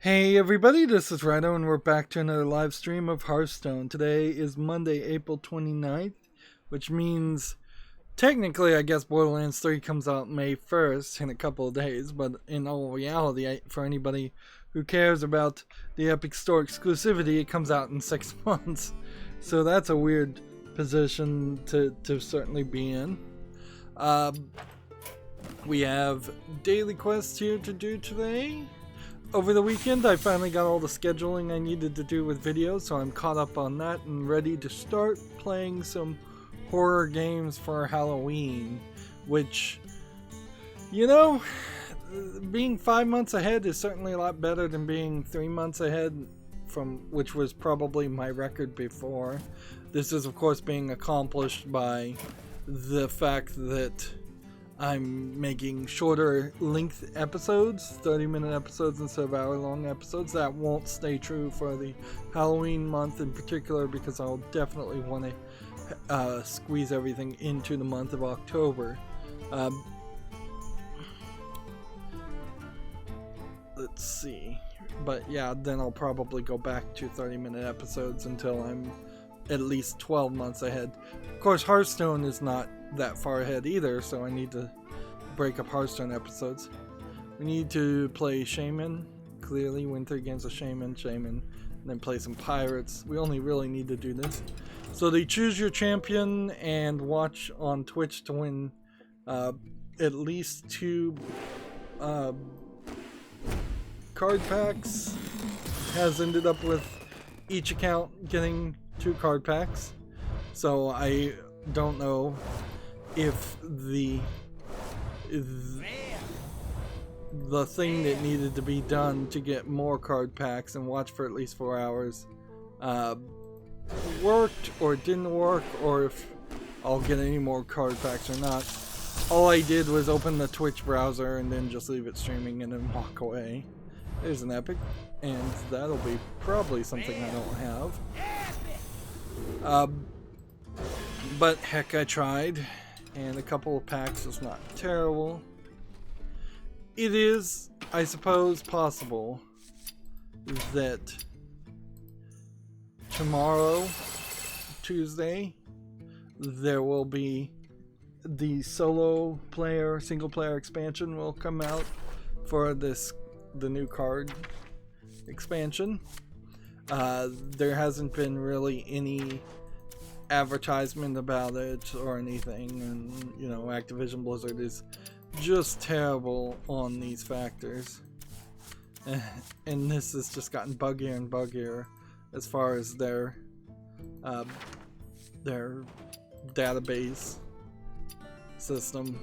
Hey everybody, this is Rydo and we're back to another live stream of Hearthstone. Today is Monday, April 29th, which means technically I guess Borderlands 3 comes out May 1st in a couple of days, but in all reality, for anybody who cares about the Epic Store exclusivity, it comes out in 6 months. So that's a weird position to certainly be in. We have daily quests here to do today. Over the weekend, I finally got all the scheduling I needed to do with videos, so I'm caught up on that and ready to start playing some horror games for Halloween, which, you know, being 5 months ahead is certainly a lot better than being 3 months ahead, which was probably my record before. This is, of course, being accomplished by the fact that I'm making shorter length episodes, 30-minute episodes instead of hour-long episodes. That won't stay true for the Halloween month in particular, because I'll definitely want to squeeze everything into the month of October. Let's see. But yeah, then I'll probably go back to 30-minute episodes until I'm at least 12 months ahead. Of course, Hearthstone is not that far ahead either, so I need to break up Hearthstone episodes. We need to play Shaman, clearly Winter against a Shaman, and then play some Pirates. We only really need to do this. So they choose your champion and watch on Twitch to win at least 2 card packs. Has ended up with each account getting 2 card packs. So I don't know if the thing that needed to be done to get more card packs and watch for at least 4 hours worked or didn't work, or if I'll get any more card packs or not. All I did was open the Twitch browser and then just leave it streaming and then walk away. There's an epic, and that'll be probably something I don't have. But heck, I tried, and a couple of packs is not terrible. It is, I suppose, possible that tomorrow, Tuesday, there will be the single player expansion will come out for the new card expansion. There hasn't been really any advertisement about it or anything, and you know, Activision Blizzard is just terrible on these factors, and this has just gotten buggier and buggier as far as their database system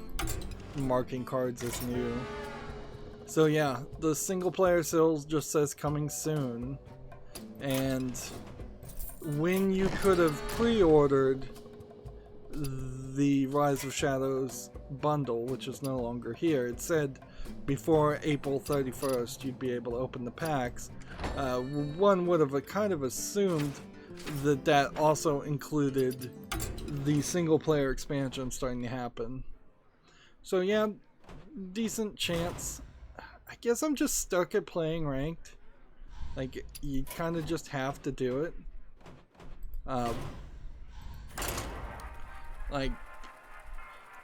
marking cards as new. So yeah, the single player sales just says coming soon, and when you could have pre-ordered the Rise of Shadows bundle, which is no longer here, it said before April 31st you'd be able to open the packs. One would have kind of assumed that that also included the single player expansion starting to happen. So yeah, decent chance. I guess I'm just stuck at playing ranked. Like, you kind of just have to do it. Like,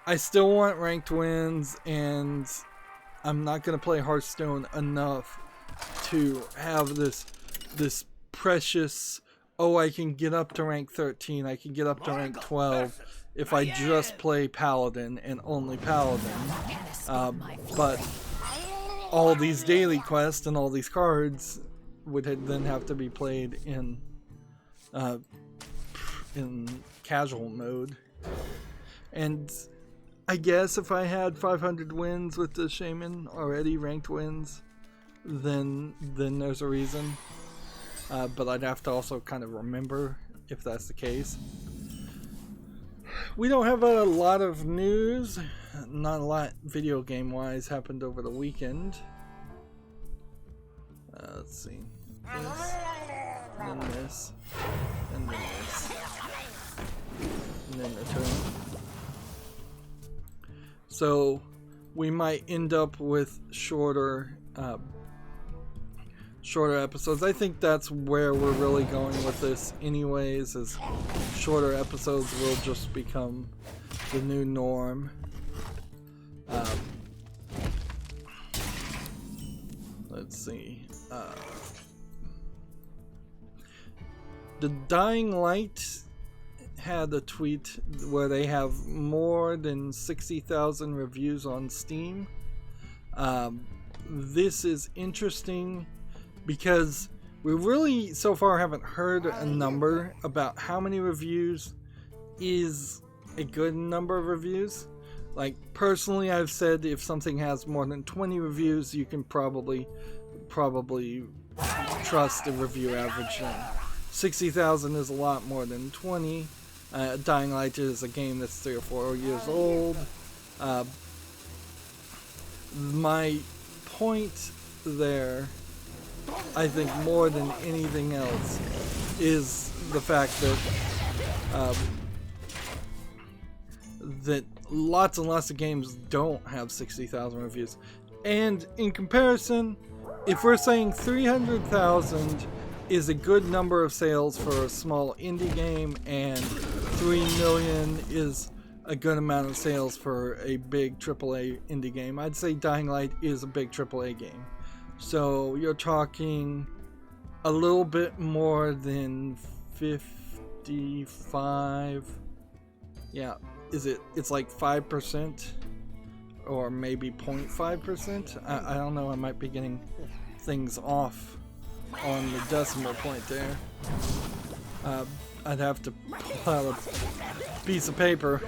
I still want ranked wins, and I'm not gonna play Hearthstone enough to have this precious, oh, I can get up to rank 13, I can get up to rank 12 if I just play Paladin and only Paladin. But all these daily quests and all these cards would then have to be played in casual mode. And I guess if I had 500 wins with the Shaman already, ranked wins, then there's a reason. But I'd have to also kind of remember if that's the case. We don't have a lot of news. Not a lot video game wise happened over the weekend. Let's see. This, and then this, and then this, and then the turn. So we might end up with shorter shorter episodes. I think that's where we're really going with this anyways, is shorter episodes will just become the new norm. Let's see. The Dying Light had a tweet where they have more than 60,000 reviews on Steam. This is interesting because we really so far haven't heard a number about how many reviews is a good number of reviews. Like, personally, I've said if something has more than 20 reviews, you can probably trust the review average then. 60,000 is a lot more than 20. Dying Light is a game that's 3 or 4 years old. My point there, I think more than anything else, is the fact that that lots and lots of games don't have 60,000 reviews. And in comparison, if we're saying 300,000 is a good number of sales for a small indie game, and 3 million is a good amount of sales for a big AAA indie game, I'd say Dying Light is a big AAA game. So you're talking a little bit more than 55. Yeah, it's like 5% or maybe 0.5%. I don't know, I might be getting things off on the decimal point there. I'd have to pull out a piece of paper.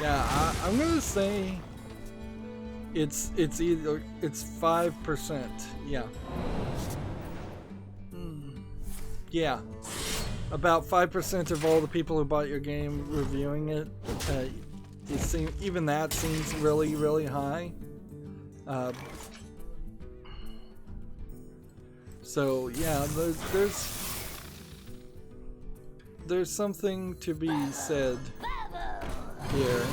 Yeah, I'm gonna say it's 5%. Yeah. Yeah. About 5% of all the people who bought your game reviewing it. Even that seems really, really high. So yeah, there's something to be said here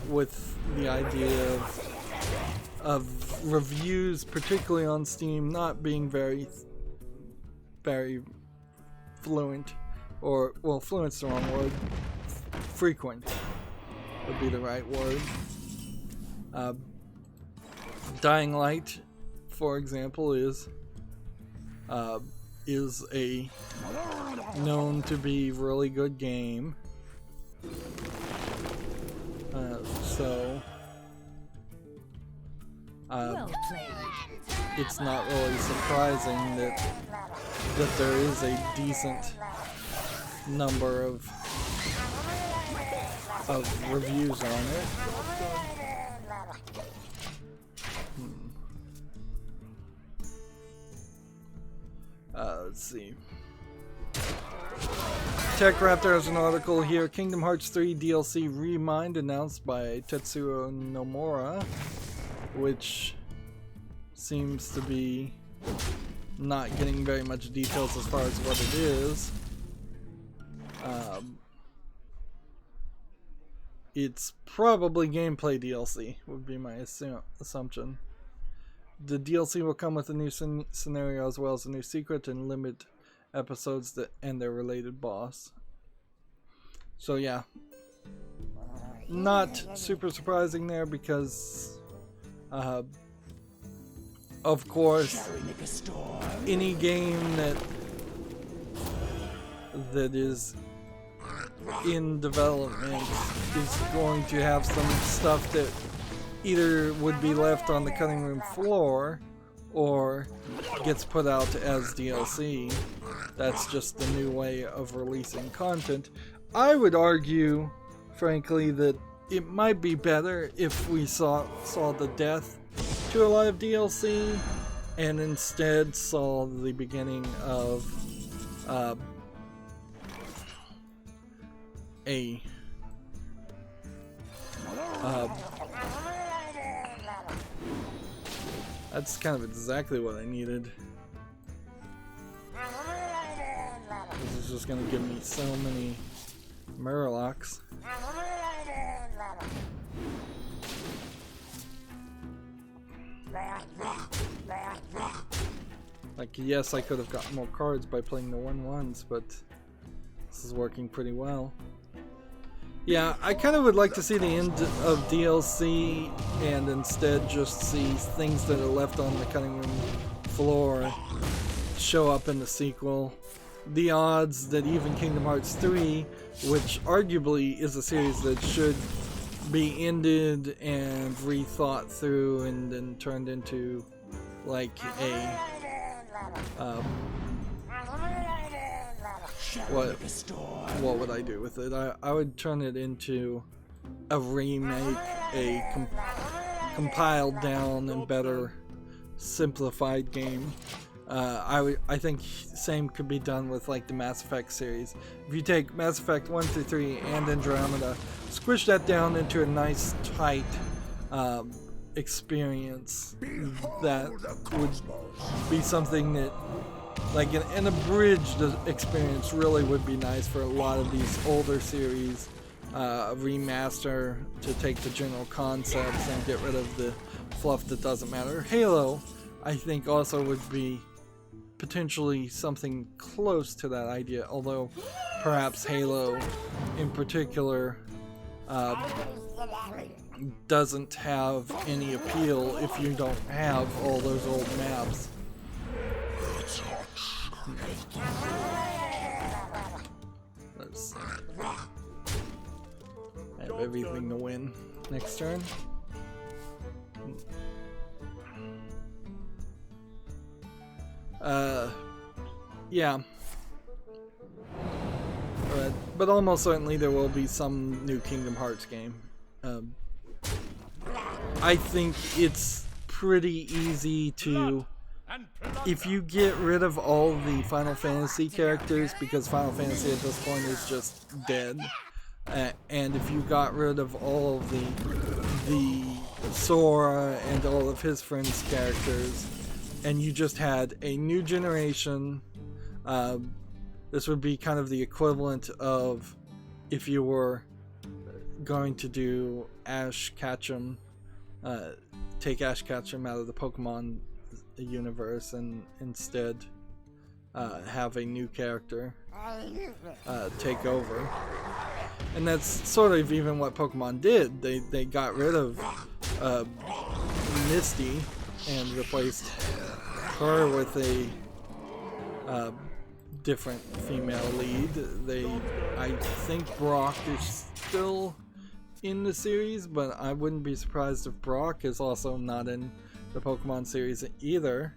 with the idea of reviews, particularly on Steam, not being very fluent, or, well, fluent's the wrong word. Frequent would be the right word. Dying Light, for example, is a known to be really good game. So it's not really surprising that there is a decent number of reviews on it. Let's see. TechRaptor has an article here. Kingdom Hearts 3 DLC Remind announced by Tetsuo Nomura, which seems to be not getting very much details as far as what it is. It's probably gameplay DLC, would be my assumption. The DLC will come with a new scenario as well as a new secret and limit episodes and their related boss. So yeah, not super surprising there because of course any game that is in development is going to have some stuff that either would be left on the cutting room floor or gets put out as DLC. That's just the new way of releasing content. I would argue, frankly, that it might be better if we saw the death to a lot of DLC and instead saw the beginning of that's kind of exactly what I needed. This is just gonna give me so many Murlocs. Like, yes, I could have gotten more cards by playing the 1/1s, but this is working pretty well. Yeah, I kind of would like to see the end of DLC and instead just see things that are left on the cutting room floor show up in the sequel. The odds that even Kingdom Hearts 3, which arguably is a series that should be ended and rethought through and then turned into like a what would I do with it? I would turn it into a remake, a compiled down and better simplified game. I think same could be done with like the Mass Effect series. If you take Mass Effect 1 through 3 and Andromeda, squish that down into a nice tight experience, that would be something that, like an abridged experience really would be nice for a lot of these older series. A remaster to take the general concepts and get rid of the fluff that doesn't matter. Halo, I think, also would be potentially something close to that idea, although perhaps Halo in particular doesn't have any appeal if you don't have all those old maps. Let's see. I have everything to win. Next turn. Yeah. But almost certainly there will be some new Kingdom Hearts game. I think it's pretty easy to, if you get rid of all the Final Fantasy characters, because Final Fantasy at this point is just dead, and if you got rid of all of the Sora and all of his friends' characters, and you just had a new generation, this would be kind of the equivalent of if you were going to do Ash Ketchum, take Ash Ketchum out of the Pokemon universe and instead have a new character take over. And that's sort of even what Pokemon did. They got rid of Misty and replaced her with a different female lead. I think Brock is still in the series, but I wouldn't be surprised if Brock is also not in the Pokemon series either.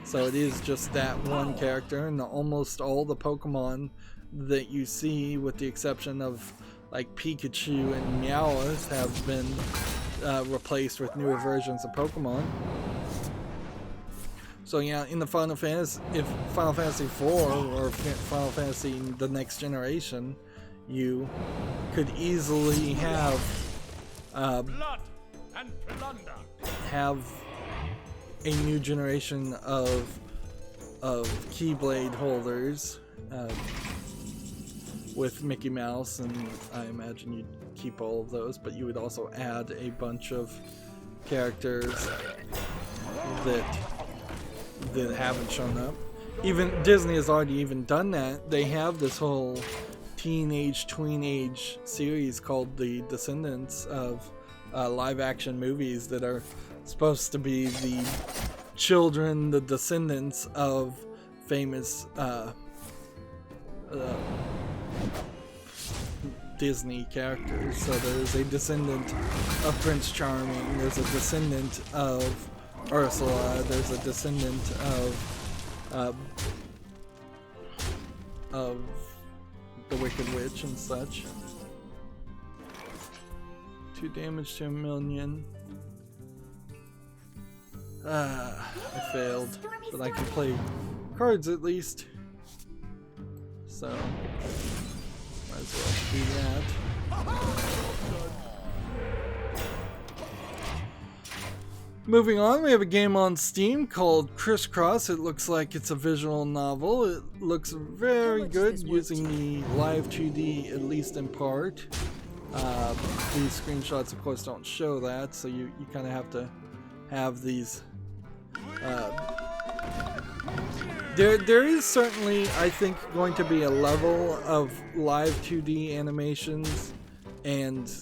So it is just that one character, and almost all the Pokemon that you see, with the exception of like Pikachu and Meowth, have been replaced with newer versions of Pokemon. So yeah, in the Final Fantasy, if Final Fantasy IV or Final Fantasy the next generation, you could easily have a new generation of Keyblade holders with Mickey Mouse, and I imagine you'd keep all of those, but you would also add a bunch of characters that haven't shown up. Even Disney has already even done that. They have this whole teenage, tween-age series called The Descendants of live action movies that are supposed to be the children, the descendants of famous Disney characters. So there's a descendant of Prince Charming, there's a descendant of Ursula, there's a descendant of the Wicked Witch and such. 2 damage to a minion. I failed, but I can play cards at least. So might as well do that. Moving on, we have a game on Steam called Cris Cross. It looks like it's a visual novel. It looks very good using the live 2D, at least in part. These screenshots, of course, don't show that, so you kind of have to have these There is certainly, I think, going to be a level of live 2D animations and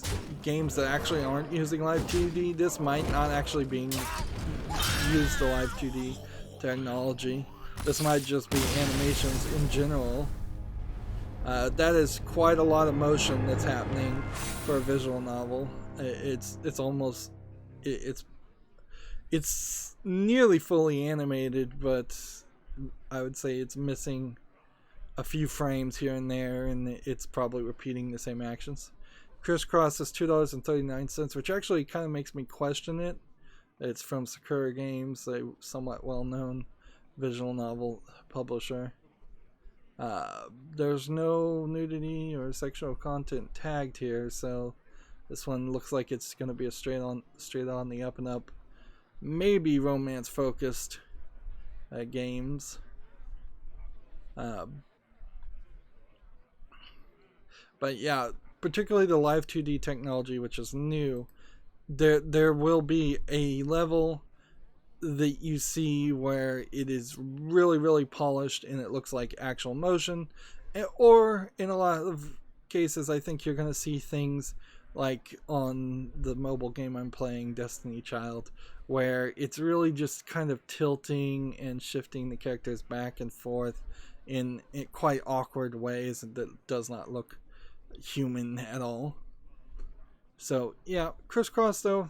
games that actually aren't using live 2D. This might not actually use the live 2D technology. This might just be animations in general. That is quite a lot of motion that's happening for a visual novel. It's nearly fully animated, but I would say it's missing a few frames here and there, and it's probably repeating the same actions. Cris Cross is $2.39, which actually kind of makes me question it. It's from Sakura Games, a somewhat well-known visual novel publisher. There's no nudity or sexual content tagged here, so this one looks like it's going to be a straight on the up and up, maybe romance focused games. But yeah, particularly the live 2D technology, which is new. There will be a level that you see where it is really, really polished and it looks like actual motion, or in a lot of cases I think you're going to see things like on the mobile game I'm playing, Destiny Child, where it's really just kind of tilting and shifting the characters back and forth in quite awkward ways that does not look human at all. So yeah, Cris Cross though,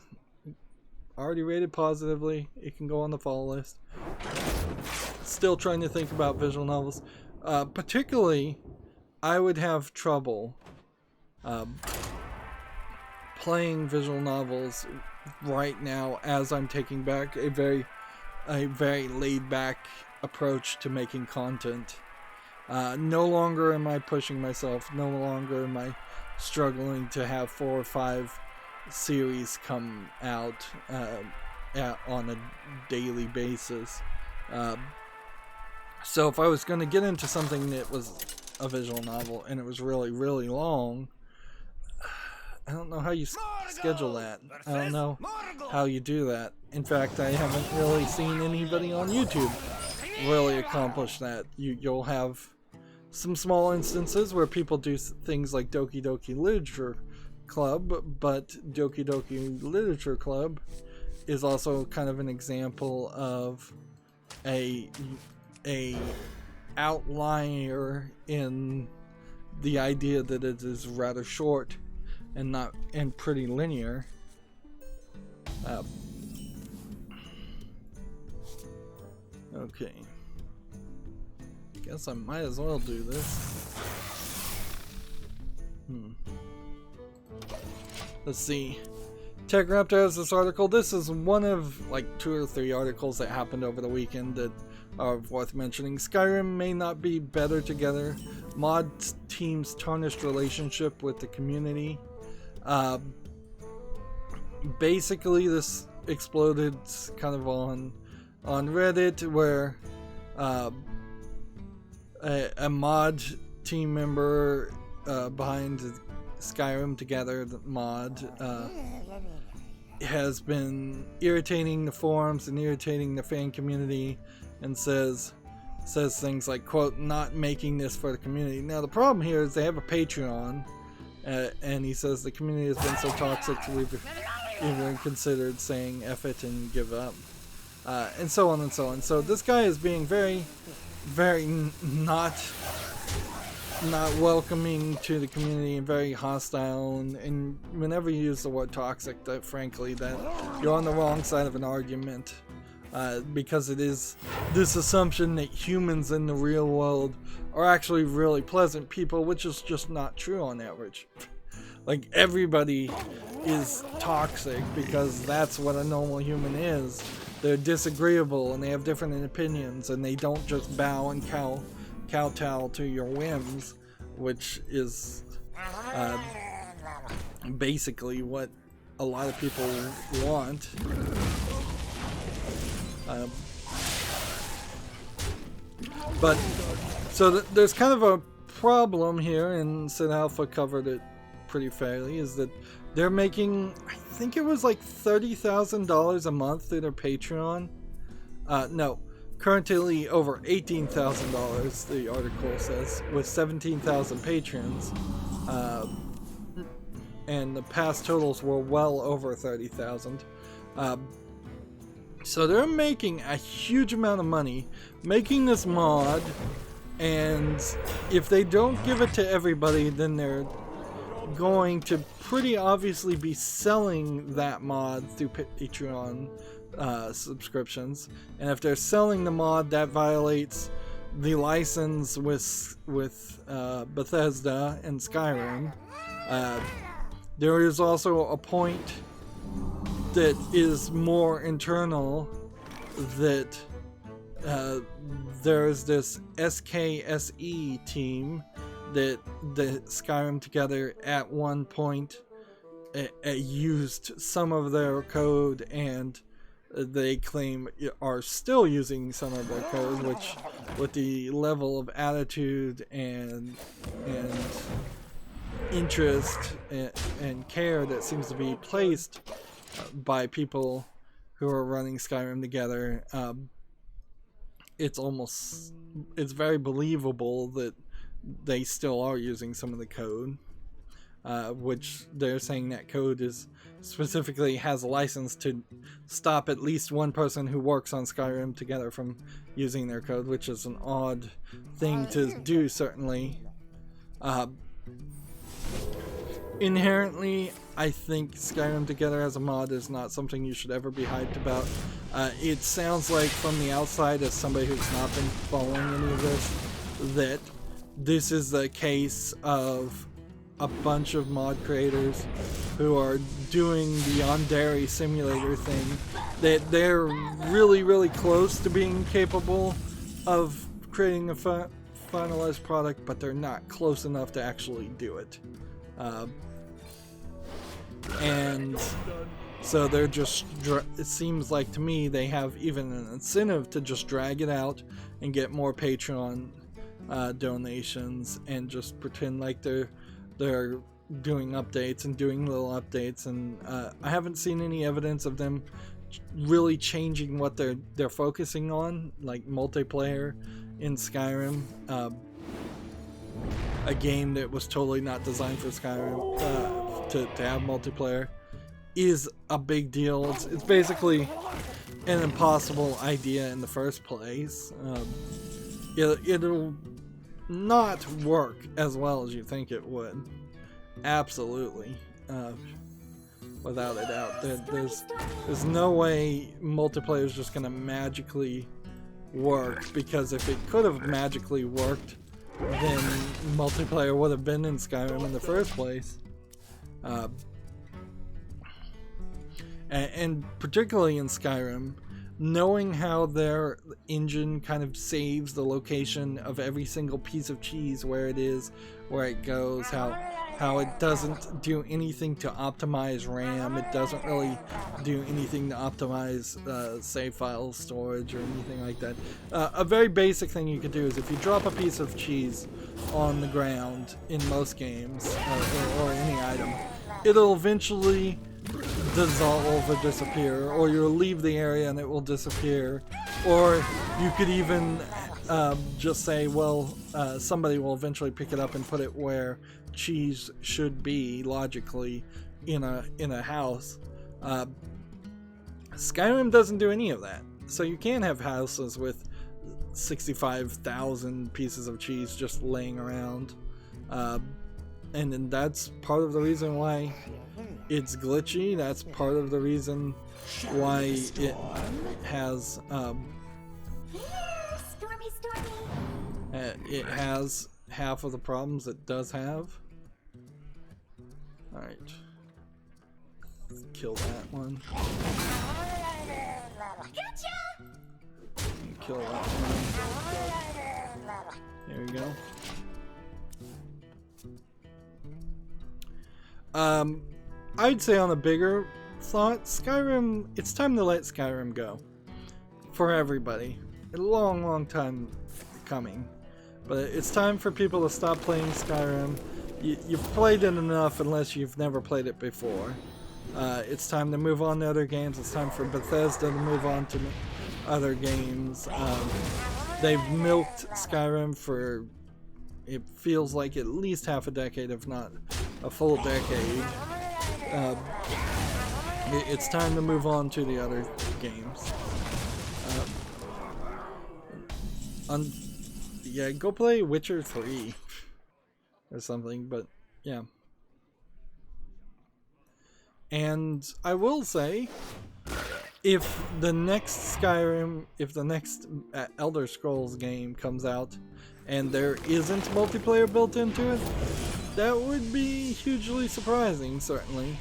already rated positively. It can go on the follow list. Still trying to think about visual novels. Particularly, I would have trouble playing visual novels right now as I'm taking back a very laid back approach to making content. No longer am I pushing myself. No longer am I struggling to have 4 or 5 series come out on a daily basis. So if I was going to get into something that was a visual novel and it was really, really long, I don't know how you schedule that. I don't know how you do that. In fact, I haven't really seen anybody on YouTube really accomplish that. You'll have some small instances where people do things like Doki Doki Literature Club, but Doki Doki Literature Club is also kind of an example of a outlier in the idea that it is rather short and pretty linear. Okay, guess I might as well do this. Let's see. Tech Raptor has this article. This is one of like 2 or 3 articles that happened over the weekend that are worth mentioning. Skyrim may not be better together. Mod team's tarnished relationship with the community. Basically, this exploded kind of on Reddit, where a mod team member behind Skyrim Together, the mod, has been irritating the forums and irritating the fan community, and says things like, quote, "not making this for the community." Now the problem here is they have a Patreon, and he says the community has been so toxic we've even considered saying F it and give up, and so on and so on. So this guy is being very, very not welcoming to the community and very hostile, and whenever you use the word toxic, that frankly that you're on the wrong side of an argument, because it is this assumption that humans in the real world are actually really pleasant people, which is just not true on average. Like, everybody is toxic because that's what a normal human is. They're disagreeable and they have different opinions, and they don't just bow and kowtow to your whims, which is basically what a lot of people want. But so there's kind of a problem here, and Sid Alpha covered it pretty fairly, is that they're making, I think it was like $30,000 a month through their Patreon. No, currently over $18,000, the article says, with 17,000 patrons. And the past totals were well over 30,000. So they're making a huge amount of money making this mod, and if they don't give it to everybody, then they're going to pretty obviously be selling that mod through Patreon subscriptions. And if they're selling the mod, that violates the license with Bethesda and Skyrim. There is also a point that is more internal, that there's this SKSE team that the Skyrim Together at one point used some of their code, and they claim are still using some of their code, which with the level of attitude and interest and care that seems to be placed by people who are running Skyrim Together, it's very believable that they still are using some of the code, which they're saying that code is specifically has a license to stop at least one person who works on Skyrim Together from using their code, which is an odd thing to do, certainly. Inherently, I think Skyrim Together as a mod is not something you should ever be hyped about. It sounds like from the outside, as somebody who's not been following any of this, that this is the case of a bunch of mod creators who are doing the Yandere simulator thing, that they're really, really close to being capable of creating a finalized product, but they're not close enough to actually do it. And so they're just, it seems like to me they have even an incentive to just drag it out and get more Patreon donations and just pretend like they're doing updates and doing little updates, and I haven't seen any evidence of them really changing what they're focusing on, like multiplayer in Skyrim, a game that was totally not designed for Skyrim. To have multiplayer is a big deal. It's basically an impossible idea in the first place. It'll not work as well as you think it would. Absolutely. Without a doubt. There's no way multiplayer is just going to magically work, because if it could have magically worked, then multiplayer would have been in Skyrim in the first place. And particularly in Skyrim, knowing how their engine kind of saves the location of every single piece of cheese, where it is, where it goes, how it doesn't do anything to optimize RAM, it doesn't really do anything to optimize save file storage or anything like that. A very basic thing you could do is if you drop a piece of cheese on the ground in most games, or any item, it'll eventually dissolve or disappear, or you'll leave the area and it will disappear, or you could even just say, well, somebody will eventually pick it up and put it where cheese should be logically in a house. Skyrim doesn't do any of that, so you can't have houses with 65,000 pieces of cheese just laying around, and then that's part of the reason why it's glitchy. That's part of the reason why it has it has half of the problems it does have. Alright, kill that one. Kill that one. There we go. I'd say on a bigger thought, Skyrim, it's time to let Skyrim go. For everybody. A long time coming. But it's time for people to stop playing Skyrim. You've played it enough unless you've never played it before. It's time to move on to other games. It's time for Bethesda to move on to other games. They've milked Skyrim for, it feels like, at least half a decade, if not a full decade. It's time to move on to the other games. Yeah, go play Witcher 3 or something, but yeah. And I will say, if the next Skyrim, if the next Elder Scrolls game comes out and there isn't multiplayer built into it, that would be hugely surprising, certainly.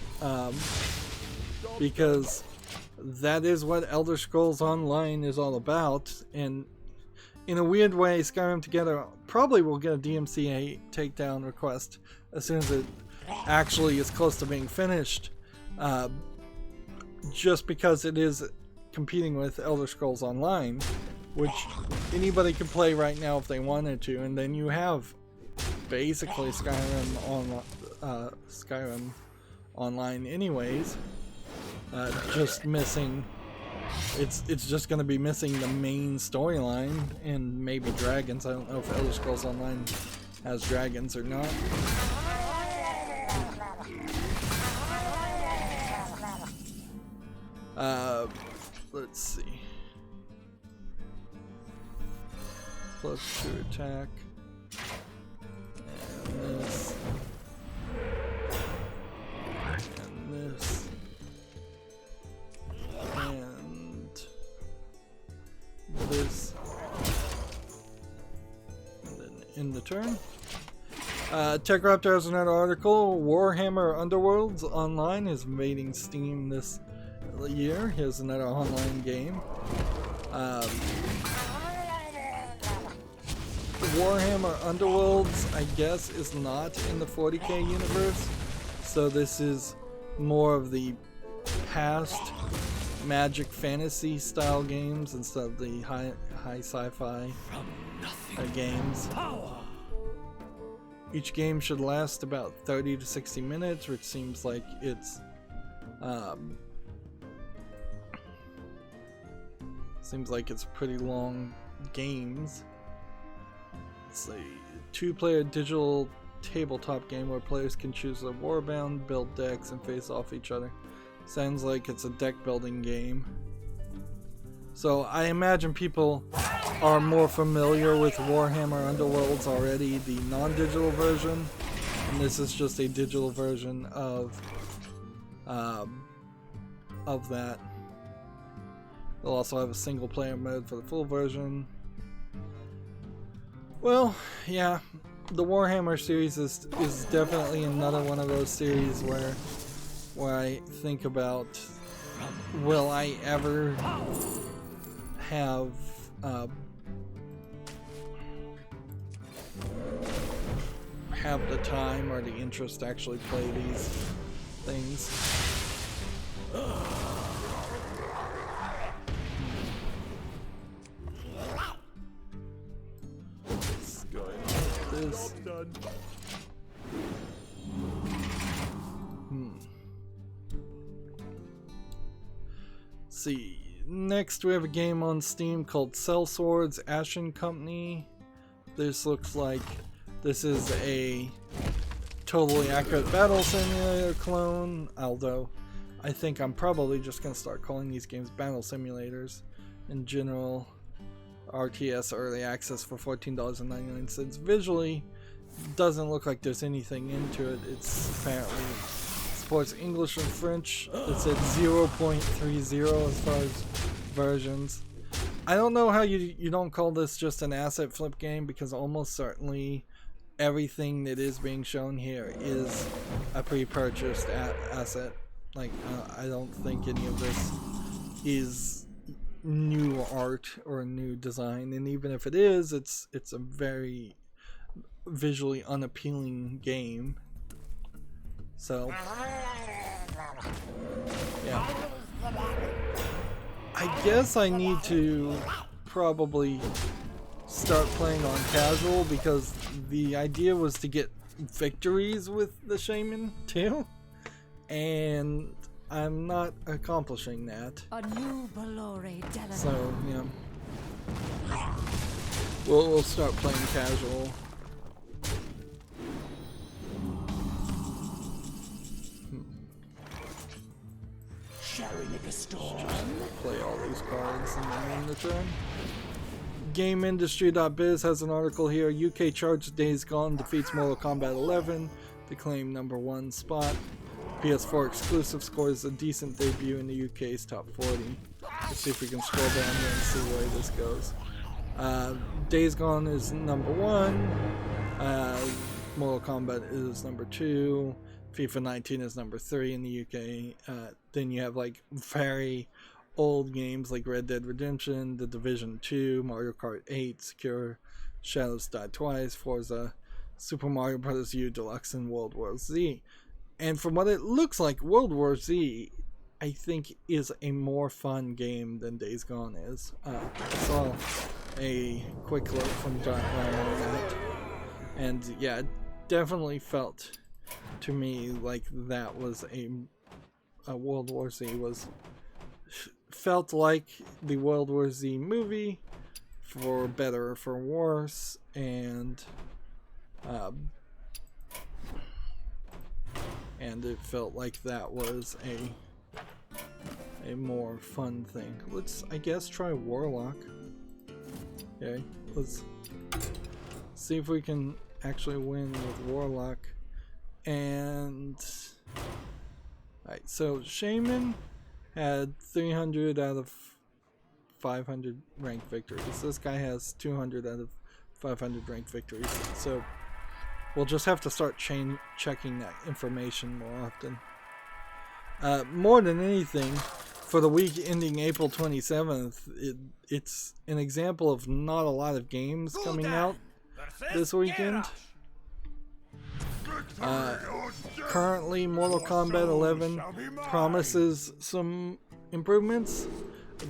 Because that is what Elder Scrolls Online is all about, and in a weird way, Skyrim Together probably will get a DMCA takedown request as soon as it actually is close to being finished, just because it is competing with Elder Scrolls Online, which anybody can play right now if they wanted to, and then you have basically Skyrim Online anyways, just missing. It's just going to be missing the main storyline and maybe dragons. I don't know if Elder Scrolls Online has dragons or not. Let's see. Plus 2 attack. And this. And this. And this. And then in the turn. TechRaptor has another article. Warhammer Underworlds Online is invading Steam this year. Here's another online game. Warhammer Underworlds, I guess, is not in the 40k universe, so this is more of the past magic fantasy style games instead of the high sci-fi games. Each game should last about 30 to 60 minutes, which seems like it's pretty long games. It's a 2-player digital tabletop game where players can choose a warband, build decks, and face off each other. Sounds like it's a deck building game. So I imagine people are more familiar with Warhammer Underworlds already, the non-digital version, and this is just a digital version of that. They'll also have a single player mode for the full version. Well, yeah, the Warhammer series is definitely another one of those series where I think about, will I ever have the time or the interest to actually play these things. What's going on with this? Let's see. Next, we have a game on Steam called Sellsword's Ashen Company. This looks like this is a totally accurate battle simulator clone, although I think I'm probably just going to start calling these games battle simulators. In general, RTS early access for $14.99. Visually, doesn't look like there's anything into it. It's apparently supports English and French. It's at 0.30 as far as versions. I don't know how you don't call this just an asset flip game, because almost certainly everything that is being shown here is a pre-purchased asset. Like, I don't think any of this is new art or new design, and even if it is, it's a very visually unappealing game. So yeah, I guess I need to probably start playing on casual, because the idea was to get victories with the shaman too, and I'm not accomplishing that. So, yeah. We'll start playing casual. Shall we make a storm? Play all these cards and then end the turn. GameIndustry.biz has an article here. UK charts Days Gone defeats Mortal Kombat 11 to claim #1 spot. PS4 exclusive scores a decent debut in the UK's top 40. Let's see if we can scroll down here and see where this goes. Days Gone is #1. Mortal Kombat is #2. FIFA 19 is #3 in the UK. Then you have like very old games like Red Dead Redemption, The Division 2, Mario Kart 8, Secure, Shadows Die Twice, Forza, Super Mario Bros. U Deluxe, and World War Z. And from what it looks like, World War Z, I think, is a more fun game than Days Gone is. I saw a quick look from John on that, and yeah, it definitely felt to me like that was a World War Z was felt like the World War Z movie, for better or for worse, and it felt like that was a more fun thing. Let's, I guess, try Warlock. Okay, let's see if we can actually win with Warlock. And alright, so Shaman had 300 out of 500 ranked victories. This guy has 200 out of 500 ranked victories. So we'll just have to start checking that information more often. More than anything, for the week ending April 27th, it's an example of not a lot of games coming out this weekend. Currently, Mortal Kombat 11 promises some improvements,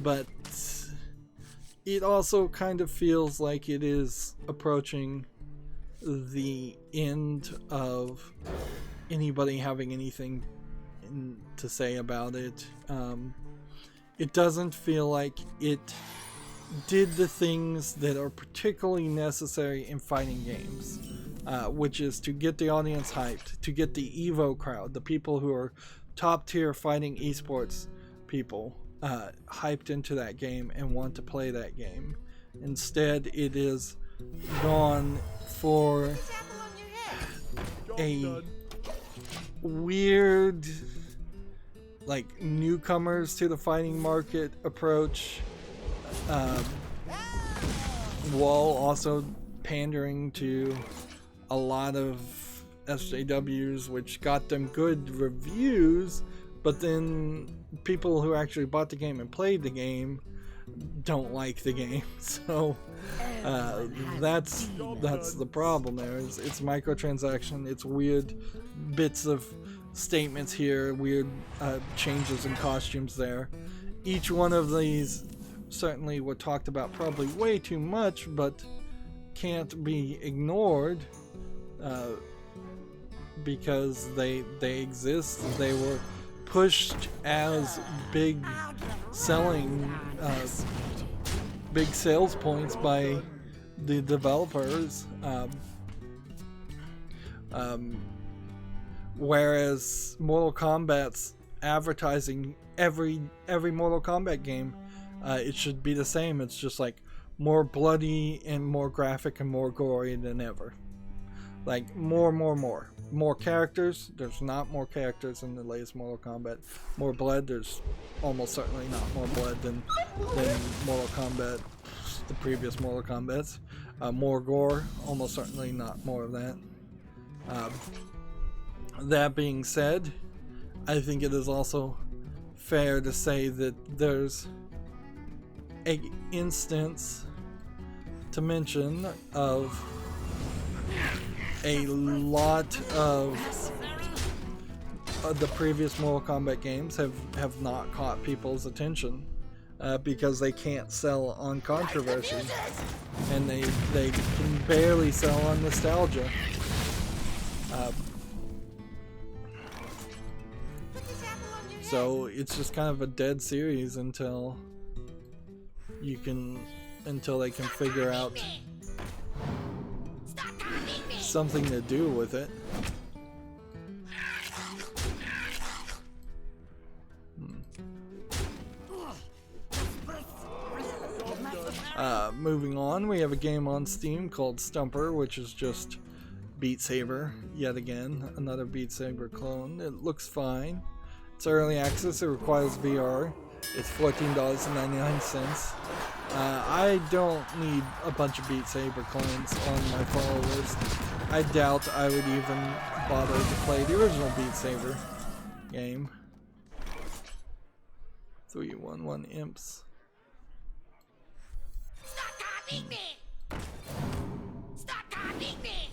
but it also kind of feels like it is approaching the end of anybody having anything to say about it. It doesn't feel like it did the things that are particularly necessary in fighting games, which is to get the audience hyped, to get the Evo crowd, the people who are top tier fighting esports people, hyped into that game and want to play that game. Instead, it is gone for a weird, like, newcomers to the fighting market approach, while also pandering to a lot of SJWs, which got them good reviews, but then people who actually bought the game and played the game don't like the game. So that's the problem there. It's microtransaction, it's weird bits of statements here, weird changes in costumes there. Each one of these certainly were talked about probably way too much, but can't be ignored because they exist. They were pushed as big selling, big sales points by the developers, whereas Mortal Kombat's advertising, every Mortal Kombat game, it should be the same. It's just like more bloody and more graphic and more gory than ever. Like more characters. There's not more characters in the latest Mortal Kombat. More blood. There's almost certainly not more blood than Mortal Kombat, the previous Mortal Kombats. More gore. Almost certainly not more of that. That being said, I think it is also fair to say that there's an instance to mention of a lot of the previous Mortal Kombat games have not caught people's attention because they can't sell on controversy, and they can barely sell on nostalgia. So it's just kind of a dead series until they can figure out something to do with it. Moving on, we have a game on Steam called Stumper, which is just Beat Saber, yet again, another Beat Saber clone. It looks fine. It's early access, it requires VR. It's $14.99. I don't need a bunch of Beat Saber clones on my follow list. I doubt I would even bother to play the original Beat Saber game. 311 Imps. Stop copying me! Stop copying me!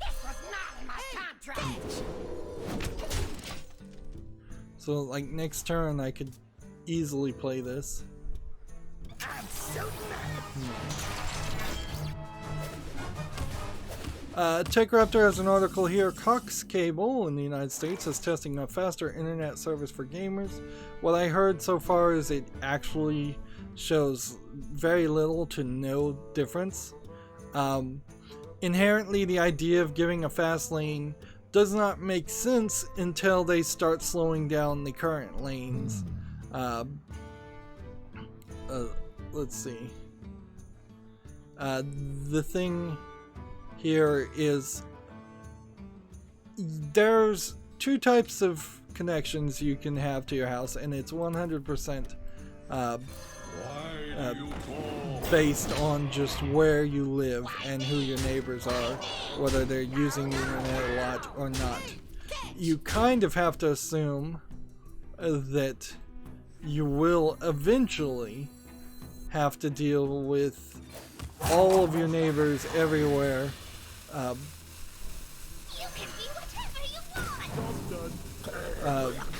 This was not in my contract! So, like, next turn I could easily play this. I'm so TechRaptor has an article here. Cox Cable in the United States is testing a faster internet service for gamers. What I heard so far is it actually shows very little to no difference. Inherently, the idea of giving a fast lane does not make sense until they start slowing down the current lanes. Let's see. The thing here is there's two types of connections you can have to your house, and it's 100% based on just where you live and who your neighbors are, whether they're using the internet a lot or not. You kind of have to assume that you will eventually have to deal with all of your neighbors everywhere.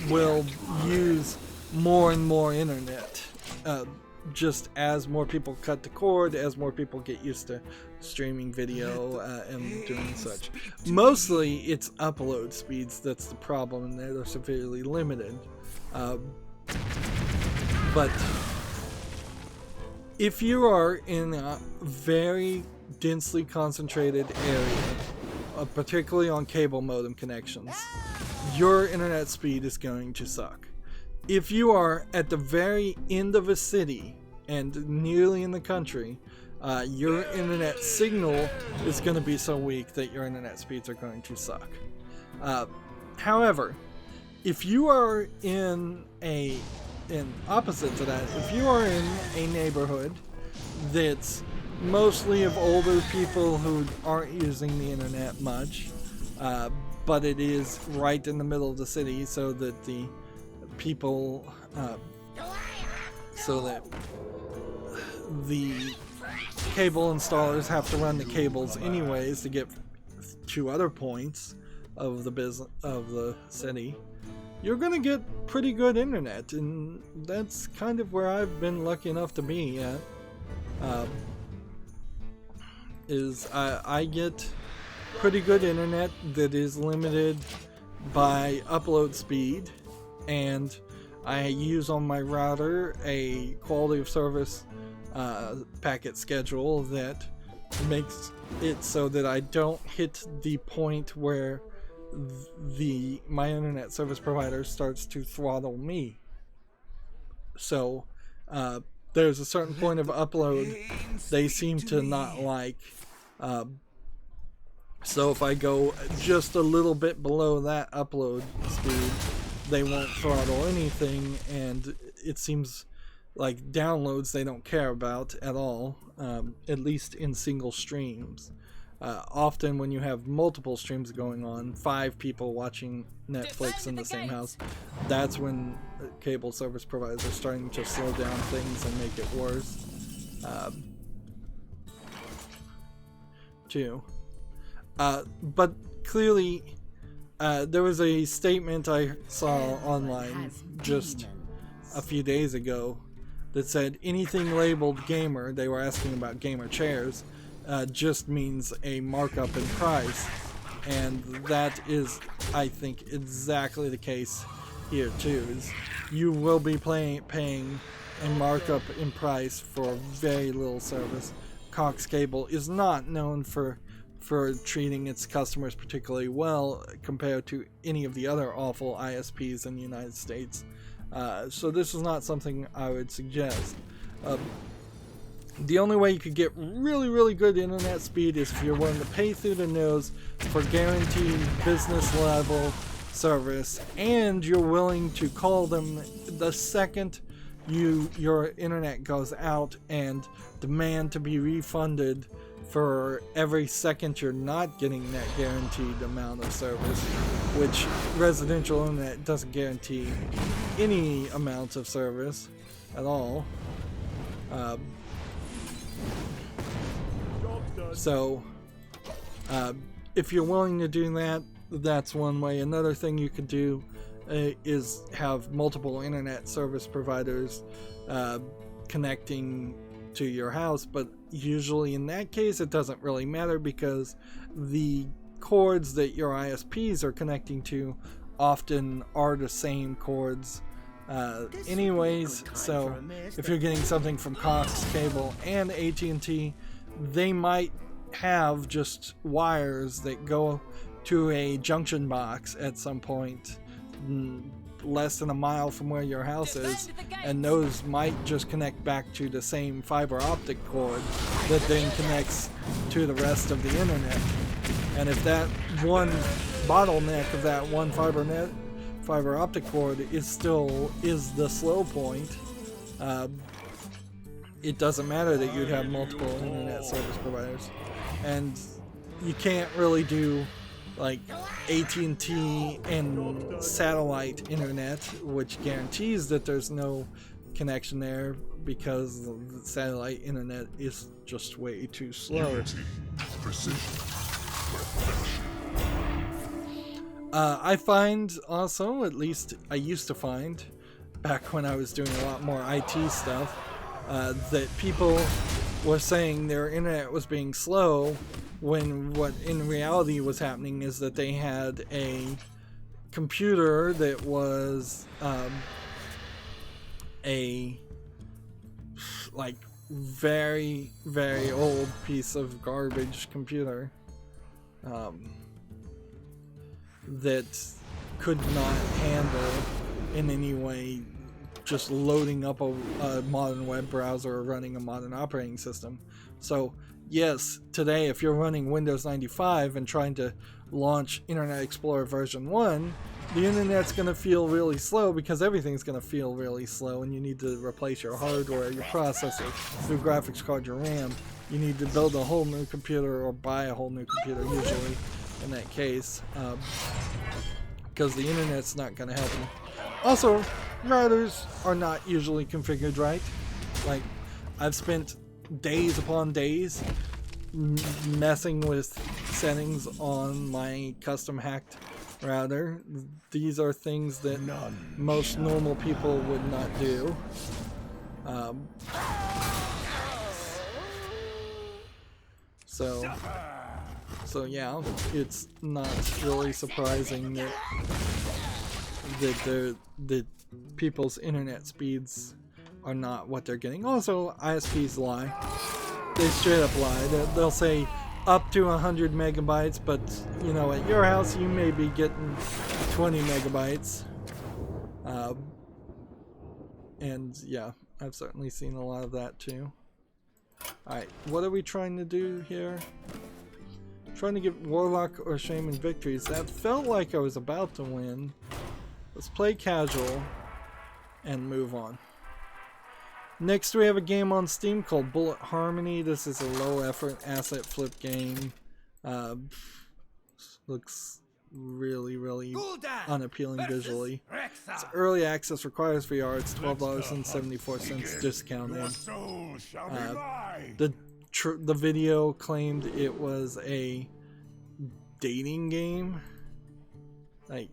Will use more and more internet. Just as more people cut the cord, as more people get used to streaming video and doing such. Mostly it's upload speeds that's the problem, and they're severely limited. But if you are in a very densely concentrated area, particularly on cable modem connections, your internet speed is going to suck. If you are at the very end of a city and nearly in the country, your internet signal is going to be so weak that your internet speeds are going to suck. However, if you are in opposite to that, if you are in a neighborhood that's mostly of older people who aren't using the internet much, but it is right in the middle of the city, so that the people, so that the cable installers have to run the cables anyways to get to other points of the city, you're gonna get pretty good internet, and that's kind of where I've been lucky enough to be at. I get pretty good internet that is limited by upload speed, and I use on my router a quality of service packet schedule that makes it so that I don't hit the point where my internet service provider starts to throttle me. So there's a certain point of upload they seem to not like. So if I go just a little bit below that upload speed, they won't throttle anything, and it seems like downloads they don't care about at all, at least in single streams. Often when you have multiple streams going on, 5 people watching Netflix in the same house, that's when cable service providers are starting to slow down things and make it worse. Too. But clearly, there was a statement I saw online just a few days ago that said anything labeled gamer, they were asking about gamer chairs, just means a markup in price. And that is, I think, exactly the case here too. Is you will be paying a markup in price for very little service. Cox Cable is not known for treating its customers particularly well compared to any of the other awful ISPs in the United States. So this is not something I would suggest. The only way you could get really, really good internet speed is if you're willing to pay through the nose for guaranteed business level service, and you're willing to call them the second your internet goes out and demand to be refunded for every second you're not getting that guaranteed amount of service, which residential internet doesn't guarantee any amount of service at all. So if you're willing to do that, that's one way. Another thing you could do is have multiple internet service providers connecting to your house, but usually in that case it doesn't really matter because the cords that your ISPs are connecting to often are the same cords anyways. So if you're getting something from Cox Cable and AT&T, they might have just wires that go to a junction box at some point less than a mile from where your house is, and those might just connect back to the same fiber optic cord that then connects to the rest of the internet. And if that one bottleneck of that one fiber optic cord is the slow point, it doesn't matter that you'd have multiple internet service providers. And you can't really do like AT&T and satellite internet, which guarantees that there's no connection there because the satellite internet is just way too slow. I find also, at least I used to find, back when I was doing a lot more IT stuff, that people were saying their internet was being slow when what in reality was happening is that they had a computer that was a like very, very old piece of garbage computer that could not handle in any way just loading up a modern web browser or running a modern operating system. So yes, today if you're running Windows 95 and trying to launch Internet Explorer version 1, the internet's going to feel really slow because everything's going to feel really slow, and you need to replace your hardware, your processor, your graphics card, your RAM. You need to build a whole new computer or buy a whole new computer usually in that case, because the internet's not going to help you. Also, routers are not usually configured right. Like, I've spent days upon days messing with settings on my custom hacked router. These are things that most normal people would not do. So yeah, it's not really surprising that people's internet speeds are not what they're getting. Also, ISPs lie. They straight up lie. They'll say up to 100 megabytes, but you know, at your house you may be getting 20 megabytes. And yeah, I've certainly seen a lot of that too. Alright, what are we trying to do here? Trying to get Warlock or Shaman victories. That felt like I was about to win. Let's play casual and move on. Next we have a game on Steam called Bullet Harmony. This is a low effort asset flip game. Looks really, really unappealing visually. It's early access, requires VR. It's $12.74 discounted. The video claimed it was a dating game. Like,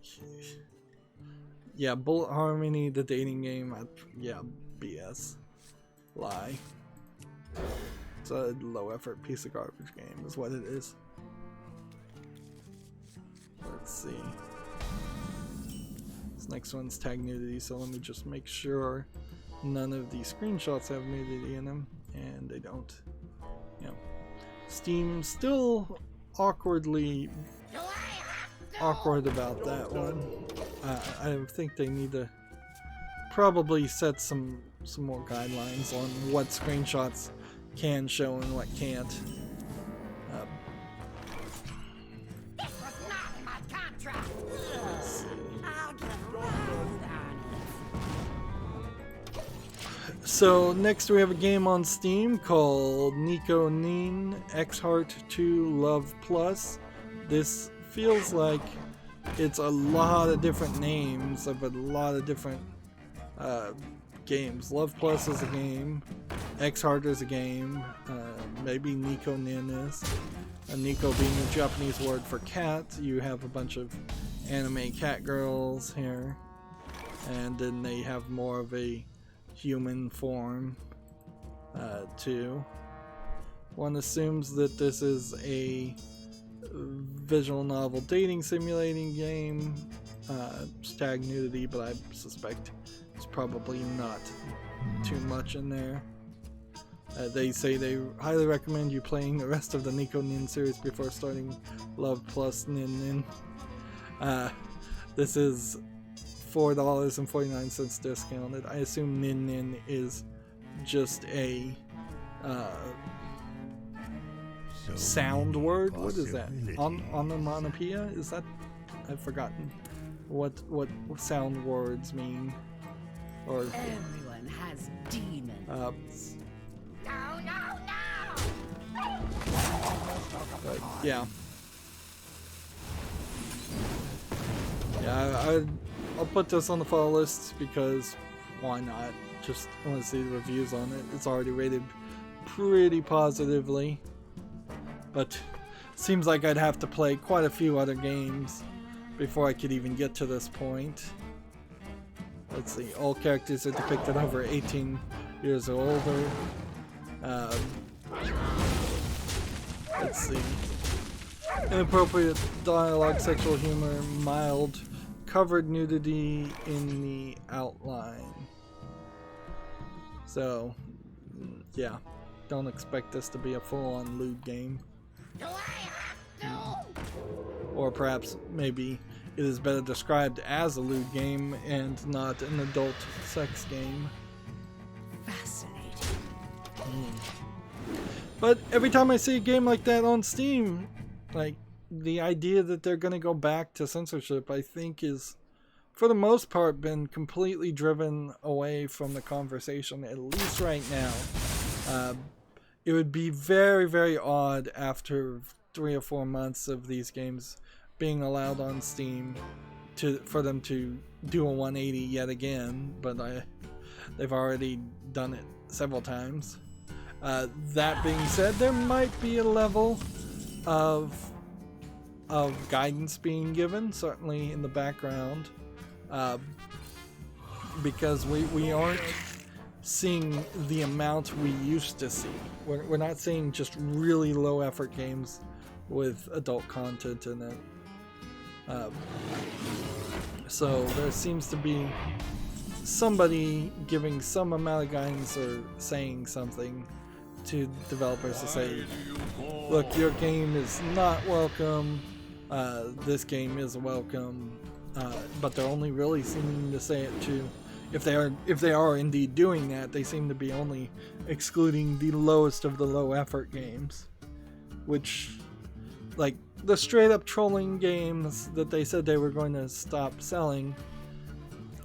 yeah, Bullet Harmony, the dating game. Yeah, BS. Lie. It's a low effort piece of garbage game is what it is. see. This next one's tag nudity, so let me just make sure none of these screenshots have nudity in them, and they don't. Yeah. Steam still awkwardly awkward about that one. I think they need to probably set some more guidelines on what screenshots can show and what can't. This was not in my contract. Let's see. I'll get rolled on it. So next we have a game on Steam called Nico Nin X-Heart 2 Love Plus. This feels like it's a lot of different names of a lot of different games. Love Plus is a game, X-Heart is a game, maybe Nico Nin is. Nico being a Japanese word for cat. You have a bunch of anime cat girls here, and then they have more of a human form too. One assumes that this is a visual novel dating simulating game. Tag nudity, but I suspect it's probably not too much in there. They say they highly recommend you playing the rest of the Nico Nin series before starting Love Plus Nin Nin. This is $4.49 discounted. I assume Nin Nin is just a sound word. What is that? Onomatopoeia? Is that? I've forgotten what sound words mean. Or Everyone has demons. No. but yeah. Yeah, I'll put this on the follow list because why not? Just want to see the reviews on it. It's already rated pretty positively, but seems like I'd have to play quite a few other games before I could even get to this point. Let's see, all characters are depicted over 18 years or older. Let's see. Inappropriate dialogue, sexual humor, mild, covered nudity in the outline. So, yeah, don't expect this to be a full-on lewd game. Do I have to? Or perhaps, maybe, it is better described as a lewd game and not an adult sex game. Fascinating. But every time I see a game like that on Steam, like, the idea that they're going to go back to censorship, I think is, for the most part, been completely driven away from the conversation, at least right now. It would be very, very odd after 3 or 4 months of these games being allowed on Steam for them to do a 180 yet again, but they've already done it several times. That being said, there might be a level of guidance being given, certainly in the background, because we aren't seeing the amount we used to see. We're not seeing just really low effort games with adult content in it. So there seems to be somebody giving some amount of guidance or saying something to developers to say, look, your game is not welcome, this game is welcome, but they're only really seeming to say it to, if they are indeed doing that, they seem to be only excluding the lowest of the low effort games, which, like, the straight up trolling games that they said they were going to stop selling,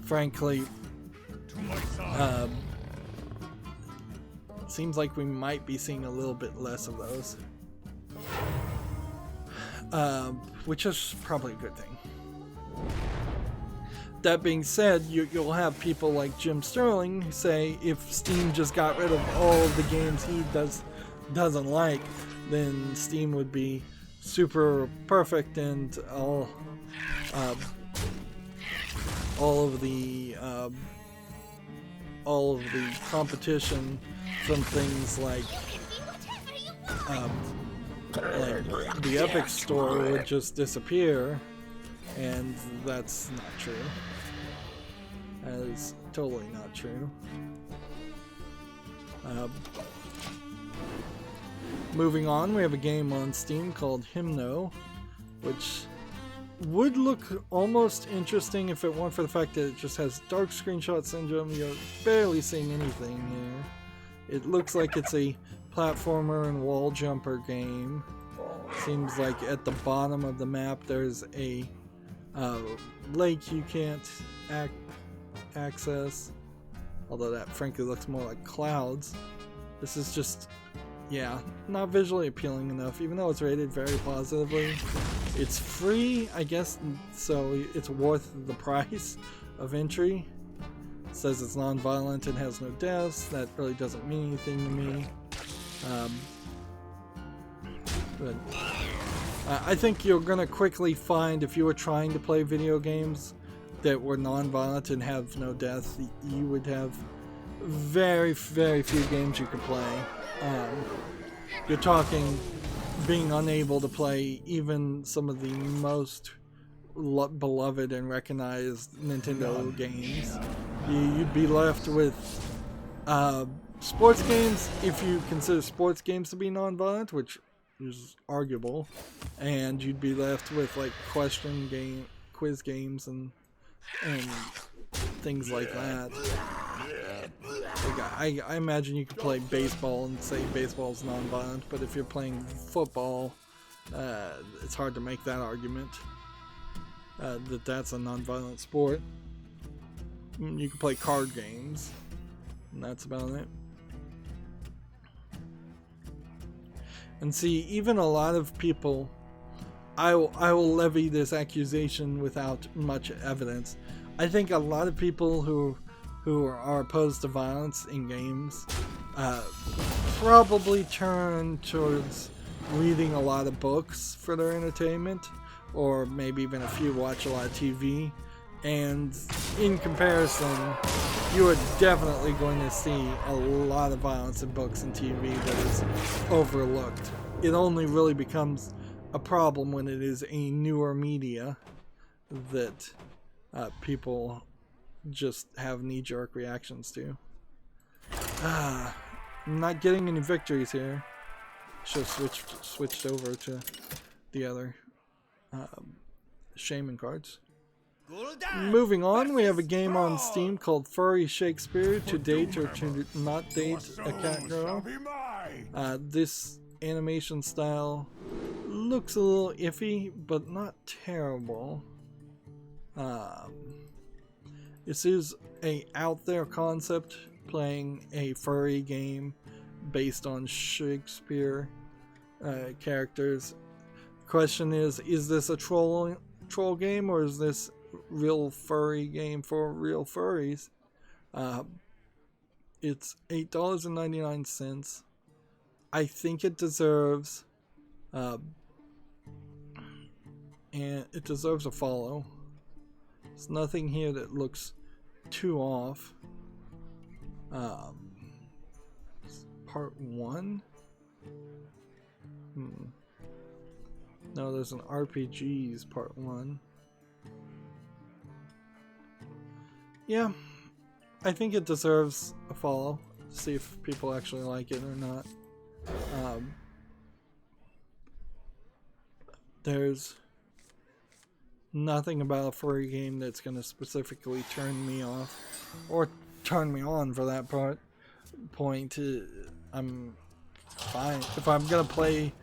frankly, seems like we might be seeing a little bit less of those, which is probably a good thing. That being said, you'll have people like Jim Sterling say if Steam just got rid of all of the games he doesn't like, then Steam would be super perfect and all of the competition from things like the Epic Store would just disappear, And that's not true. That is totally not true. Moving on, we have a game on Steam called Hymno, which would look almost interesting if it weren't for the fact that it just has dark screenshot syndrome. You're barely seeing anything here. It looks like it's a platformer and wall jumper game. Seems like at the bottom of the map there's a lake you can't access, although that frankly looks more like clouds. This is just, yeah, not visually appealing enough, even though it's rated very positively. It's free, I guess, so it's worth the price of entry. It says it's non-violent and has no deaths. That really doesn't mean anything to me. But I think you're gonna quickly find, if you were trying to play video games that were non-violent and have no death, you would have very, very few games you could play. You're talking being unable to play even some of the most beloved and recognized Nintendo games. You'd be left with sports games, if you consider sports games to be non-violent, which is arguable, and you'd be left with like quiz games and things like that. Like, I imagine you could play baseball and say baseball's non-violent, but if you're playing football, it's hard to make that argument that that's a non-violent sport. You can play card games, and that's about it. And see, even a lot of people, I will levy this accusation without much evidence. I think a lot of people who are opposed to violence in games probably turn towards reading a lot of books for their entertainment, or maybe even a few watch a lot of TV. And in comparison, you are definitely going to see a lot of violence in books and TV that is overlooked. It only really becomes a problem when it is a newer media that people just have knee-jerk reactions to. I'm not getting any victories here. Should have switched over to the other shaman cards. Moving on, we have a game on Steam called Furry Shakespeare, to date or to not date a cat girl. This animation style looks a little iffy, but not terrible. This is a out there concept, playing a furry game based on Shakespeare characters. Question is this a troll game, or is this real furry game for real furries? It's $8.99. I think it deserves and it deserves a follow. There's nothing here that looks too off. Part 1? No, there's an RPG's part 1. Yeah, I think it deserves a follow. See if people actually like it or not. There's nothing about a furry game that's going to specifically turn me off, or turn me on for that point. I'm fine. If I'm going to play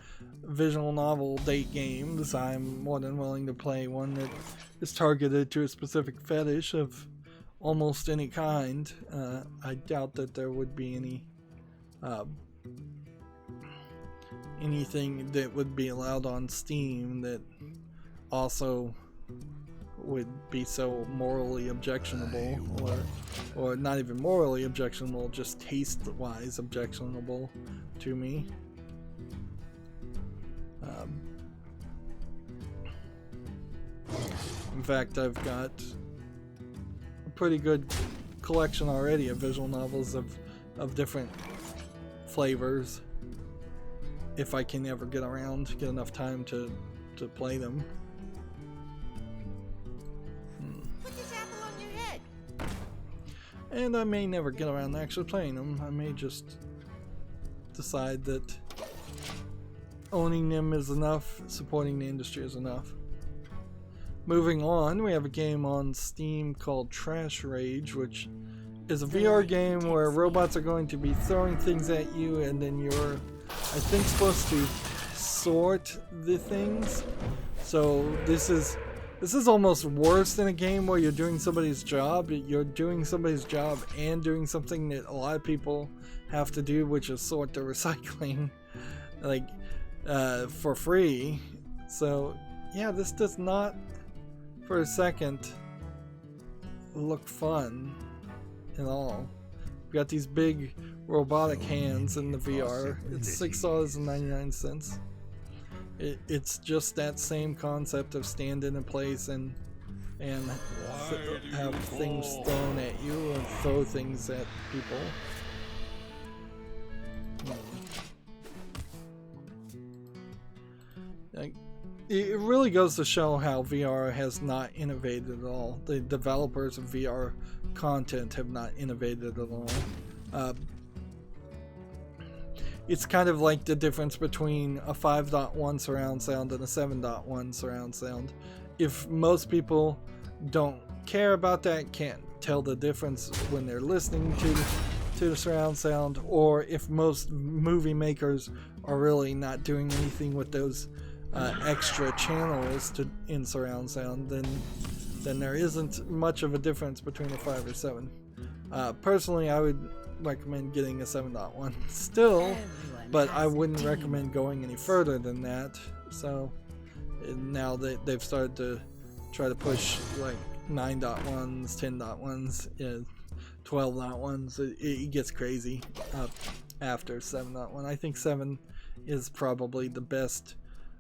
visual novel date games, I'm more than willing to play one that is targeted to a specific fetish of almost any kind. I doubt that there would be anything that would be allowed on Steam that also would be so morally objectionable, or not even morally objectionable, just taste-wise objectionable to me. In fact, I've got a pretty good collection already of visual novels of different flavors, if I can ever get enough time to play them. And I may never get around to actually playing them. I may just decide that owning them is enough, supporting the industry is enough. Moving on, we have a game on Steam called Trash Rage, which is a VR game where robots are going to be throwing things at you, and then you're, I think, supposed to sort the things. So this is almost worse than a game where you're doing somebody's job. You're doing somebody's job and doing something that a lot of people have to do, which is sort the recycling, like for free. So yeah, this does not for a second look fun at all. We've got these big robotic hands in the VR. It's $6.99. It's just that same concept of stand in a place and have things thrown at you and throw things at people. It really goes to show how VR has not innovated at all. The developers of VR content have not innovated at all. It's kind of like the difference between a 5.1 surround sound and a 7.1 surround sound. If most people don't care about that, can't tell the difference when they're listening to the surround sound, or if most movie makers are really not doing anything with those extra channels in surround sound, then there isn't much of a difference between a 5 or 7. Personally, I would recommend getting a 7.1 still, but I wouldn't recommend going any further than that. So now they've started to try to push like 9.1s, 10.1s, 12.1s. It gets crazy after 7.1. I think 7 is probably the best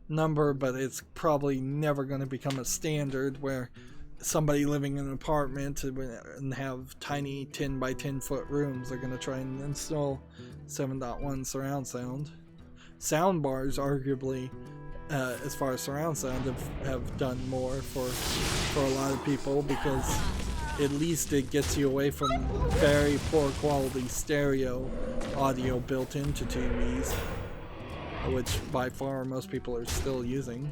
number, but it's probably never going to become a standard where somebody living in an apartment and have tiny 10 by 10 foot rooms are going to try and install 7.1 surround sound. Sound bars, arguably, as far as surround sound, have done more for a lot of people, because at least it gets you away from very poor quality stereo audio built into TVs, which by far most people are still using.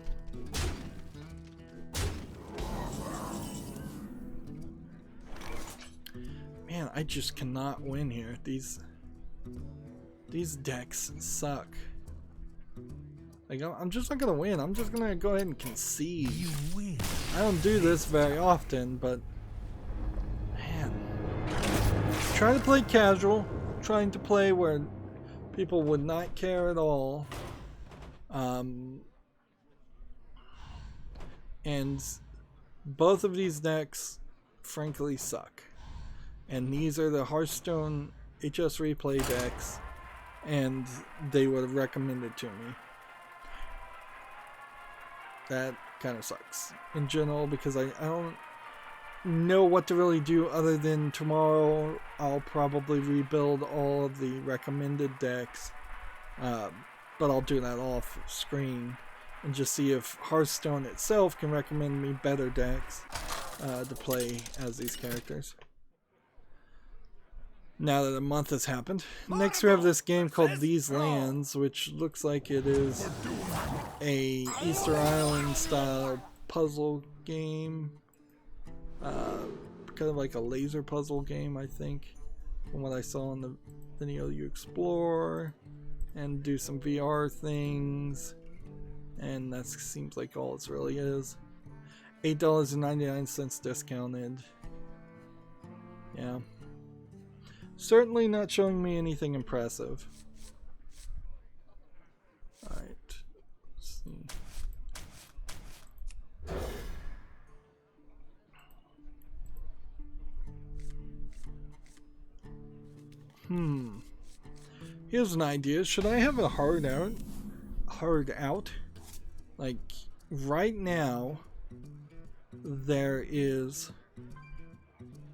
Man, I just cannot win here. These decks suck. Like, I'm just not gonna win. I'm just gonna go ahead and concede. You win. I don't do this very often, but man, trying to play casual, trying to play where people would not care at all, and both of these decks frankly suck. And these are the Hearthstone HS Replay decks, and they would have recommended to me. That kind of sucks in general, because I don't know what to really do other than tomorrow I'll probably rebuild all of the recommended decks, but I'll do that off screen and just see if Hearthstone itself can recommend me better decks to play as these characters. Now that a month has happened. Next we have this game called These Lands, which looks like it is a Easter Island style puzzle game. Kind of like a laser puzzle game, I think, from what I saw in the video. You explore and do some VR things, and that seems like all it really is. $8.99 discounted. Yeah. Certainly not showing me anything impressive. Alright, let's see. Here's an idea. Should I have a hard out? Like, right now, there is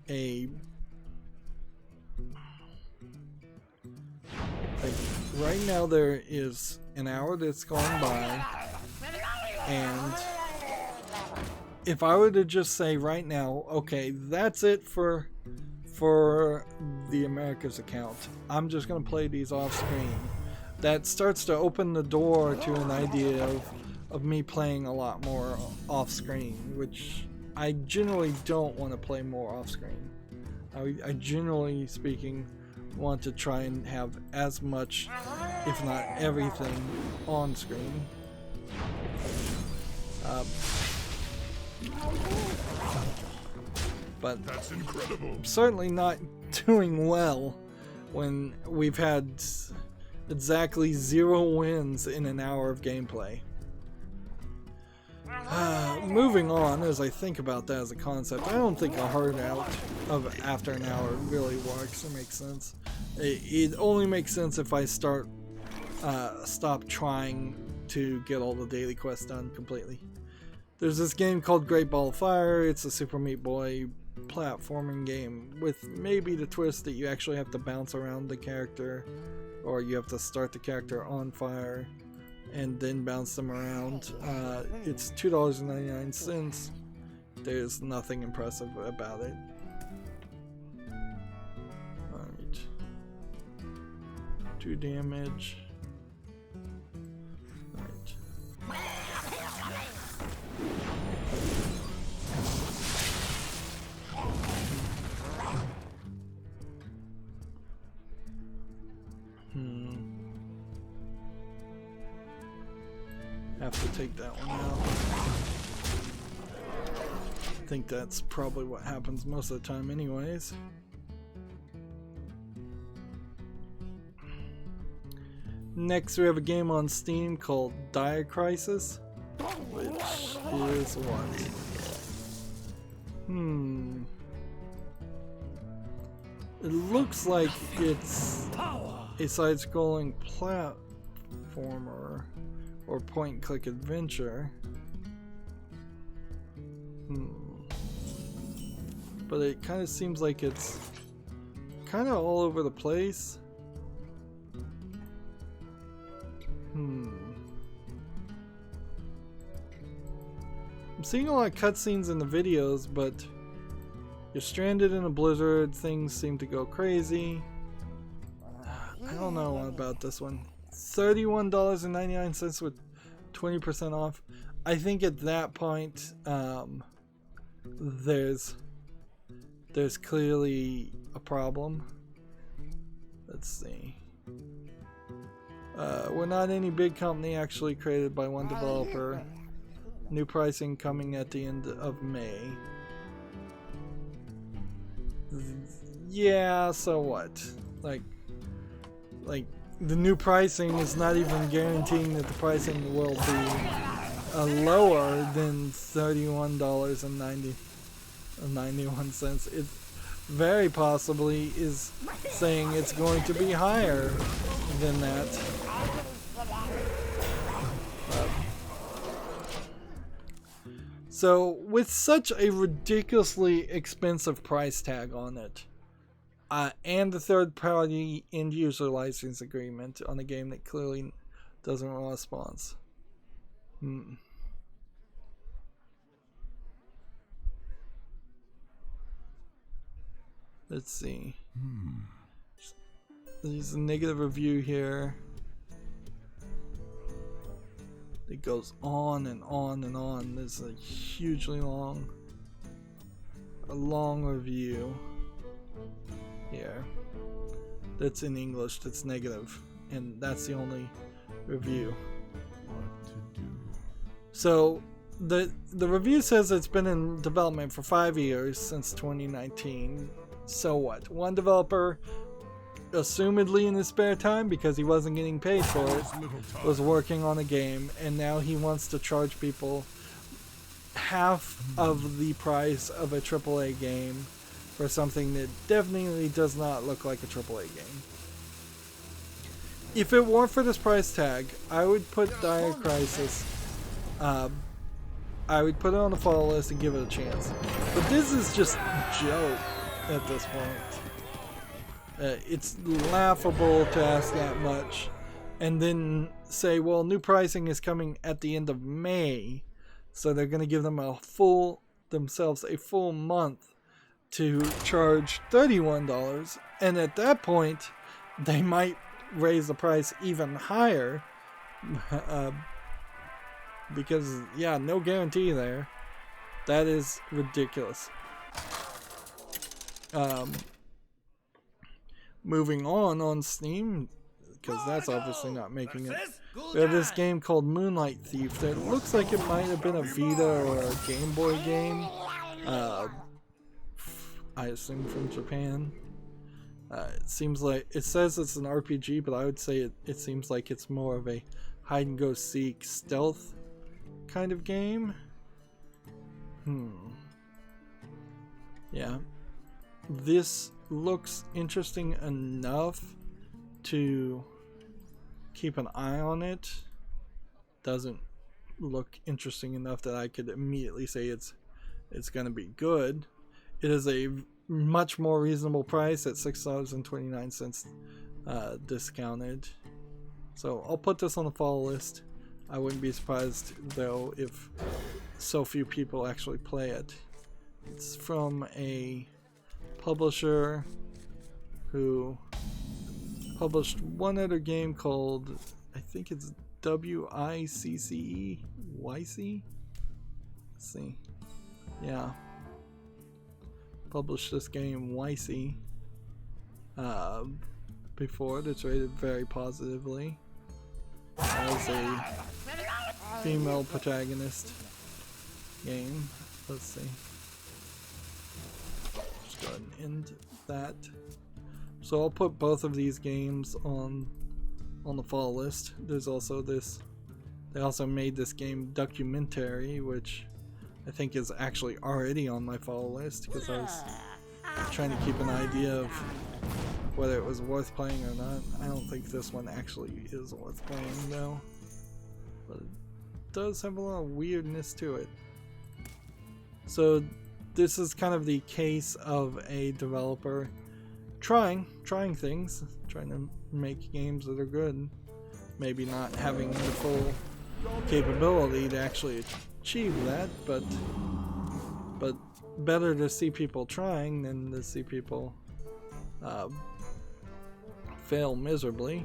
a... Right now there is an hour that's gone by, and if I were to just say right now, okay, that's it for for the Americas account. I'm just going to play these off screen. That starts to open the door to an idea of me playing a lot more off screen, which I generally don't want to play more off screen. I generally speaking want to try and have as much, if not everything, on screen. But that's incredible. Certainly not doing well when we've had exactly 0 wins in an hour of gameplay. Moving on, as I think about that as a concept, I don't think a hard out of after an hour really works or makes sense. It only makes sense if I stop trying to get all the daily quests done completely. There's this game called Great Ball of Fire. It's a Super Meat Boy platforming game with maybe the twist that you actually have to bounce around the character, or you have to start the character on fire and then bounce them around. It's $2.99. There's nothing impressive about it. Alright. 2 damage. Alright. Have to take that one out. I think that's probably what happens most of the time anyways. Next we have a game on Steam called Dire Crisis, which is what? It looks like it's a side-scrolling platformer or point-and-click adventure. But it kind of seems like it's kind of all over the place. I'm seeing a lot of cutscenes in the videos, but you're stranded in a blizzard, things seem to go crazy. I don't know about this one. $31.99 with 20% off. I think at that point, there's clearly a problem. Let's see. We're not any big company, actually created by one developer. New pricing coming at the end of May. Yeah, so what? Like the new pricing is not even guaranteeing that the pricing will be lower than $31.91. It very possibly is saying it's going to be higher than that. So with such a ridiculously expensive price tag on it, and the third-party end-user license agreement on a game that clearly doesn't want a response. Let's see. There's a negative review here. It goes on and on and on. There's a hugely long review here. That's in English. That's negative, and that's the only review. What to do? So the review says it's been in development for 5 years, since 2019. So what? One developer, assumedly in his spare time because he wasn't getting paid for it, was working on a game, and now he wants to charge people half of the price of a AAA game for something that definitely does not look like a AAA game. If it weren't for this price tag, I would put Dire Crisis, I would put it on the follow list and give it a chance. But this is just a joke at this point. It's laughable to ask that much and then say, well, new pricing is coming at the end of May, so they're going to give them themselves a full month to charge $31, and at that point they might raise the price even higher, because yeah, no guarantee there. That is ridiculous. Moving on Steam, because that's obviously not making it. We have this game called Moonlight Thief that looks like it might have been a Vita or a Game Boy game. I assume from Japan. It seems like, it says it's an RPG, but I would say it seems like it's more of a hide and go seek stealth kind of game. Yeah. This looks interesting enough to keep an eye on it. Doesn't look interesting enough that I could immediately say it's gonna be good. It is a much more reasonable price at $6.29 discounted. So I'll put this on the follow list. I wouldn't be surprised though if so few people actually play it. It's from a publisher who published one other game called, I think it's WICCE? YC? Let's see. Yeah. Published this game YC before. That's rated very positively. As a female protagonist game. Let's see. Just go ahead and end that. So I'll put both of these games on the follow list. There's also this. They also made this game Documentary, which I think is actually already on my follow list because I was trying to keep an idea of whether it was worth playing or not. I don't think this one actually is worth playing though, but it does have a lot of weirdness to it. So this is kind of the case of a developer trying things, trying to make games that are good, maybe not having the full capability to actually achieve that, but better to see people trying than to see people fail miserably.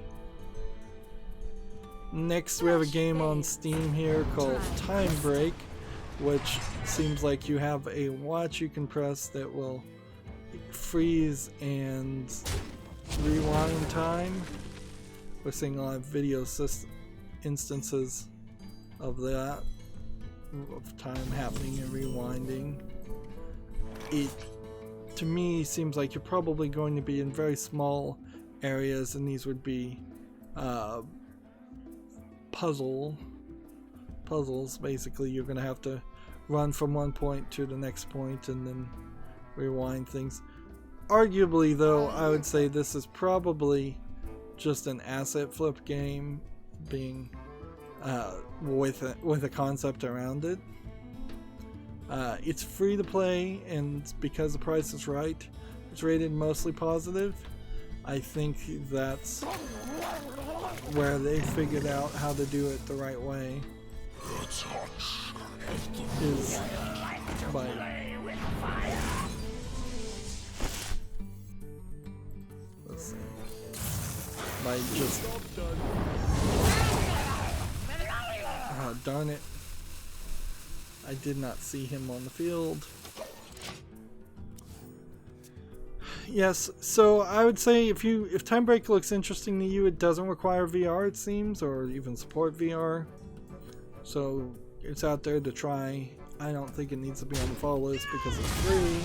Next, we have a game on Steam here called Time Break, which seems like you have a watch you can press that will freeze and rewind time. We're seeing a lot of video instances of that, of time happening and rewinding. It, to me, seems like you're probably going to be in very small areas, and these would be puzzles. Basically, you're going to have to run from one point to the next point and then rewind things. Arguably, though, I would say this is probably just an asset flip game, being with a concept around it. It's free to play, and because the price is right, it's rated mostly positive. I think that's where they figured out how to do it the right way. Is by let's see, by just oh, darn it, I did not see him on the field. Yes, so I would say if Time Break looks interesting to you, it doesn't require VR, it seems, or even support VR. So it's out there to try. I don't think it needs to be on the follow list because it's free.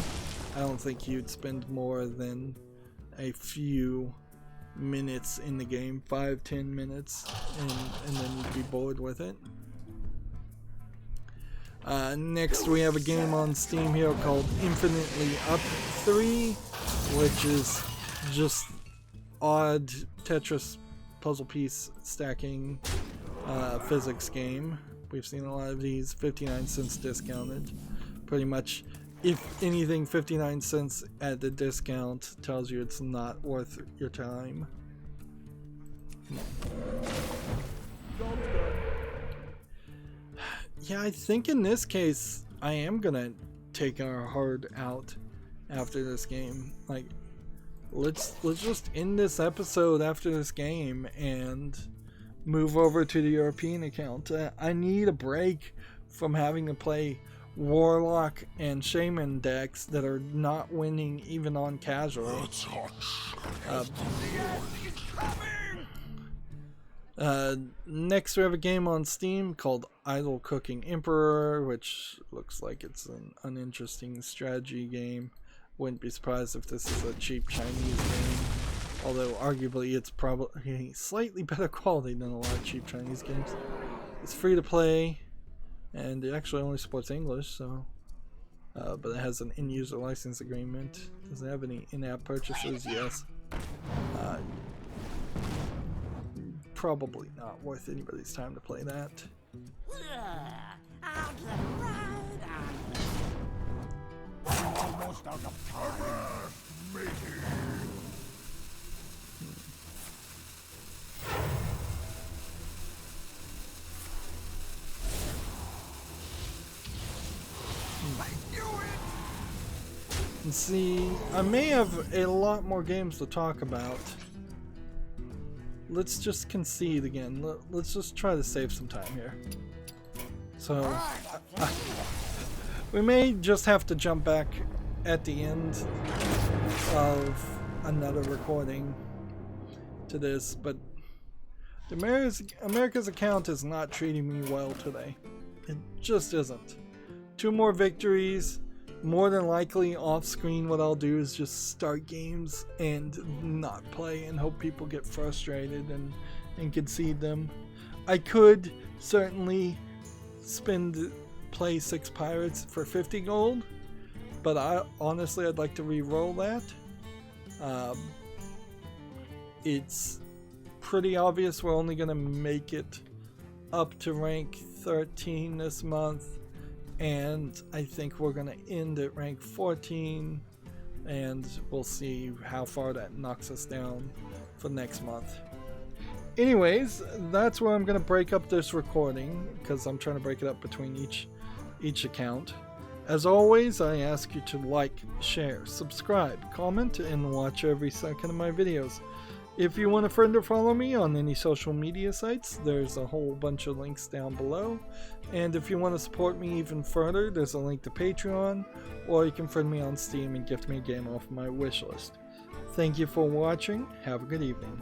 I don't think you'd spend more than a few minutes in the game, 5-10 minutes, and then you'd be bored with it. Next, we have a game on Steam here called Infinitely Up 3, which is just odd Tetris puzzle piece stacking physics game. We've seen a lot of these, 59 cents discounted. Pretty much, if anything, 59 cents at the discount tells you it's not worth your time. Yeah, I think in this case, I am gonna take our heart out after this game. Like, let's just end this episode after this game and move over to the European account. I need a break from having to play Warlock and Shaman decks that are not winning even on casual. Next we have a game on Steam called Idle Cooking Emperor, which looks like it's an uninteresting strategy game. Wouldn't be surprised if this is a cheap Chinese game, although arguably it's probably slightly better quality than a lot of cheap Chinese games. It's free to play, and it actually only supports English, so but it has an in-user license agreement. Does it have any in-app purchases? Yes. Probably not worth anybody's time to play that. I'll get right on it. Almost out of time. And see, I may have a lot more games to talk about. Let's just concede again. Let's just try to save some time here. So, we may just have to jump back at the end of another recording to this, but America's account is not treating me well today. It just isn't. 2 more victories. More than likely off screen what I'll do is just start games and not play and hope people get frustrated and concede them. I could certainly play 6 pirates for 50 gold, but honestly I'd like to re-roll that. It's pretty obvious we're only going to make it up to rank 13 this month, and I think we're going to end at rank 14, and we'll see how far that knocks us down for next month. Anyways, that's where I'm going to break up this recording, because I'm trying to break it up between each account. As always, I ask you to like, share, subscribe, comment, and watch every second of my videos. If you want a friend or follow me on any social media sites, there's a whole bunch of links down below. And if you want to support me even further, there's a link to Patreon, or you can friend me on Steam and gift me a game off my wish list. Thank you for watching. Have a good evening.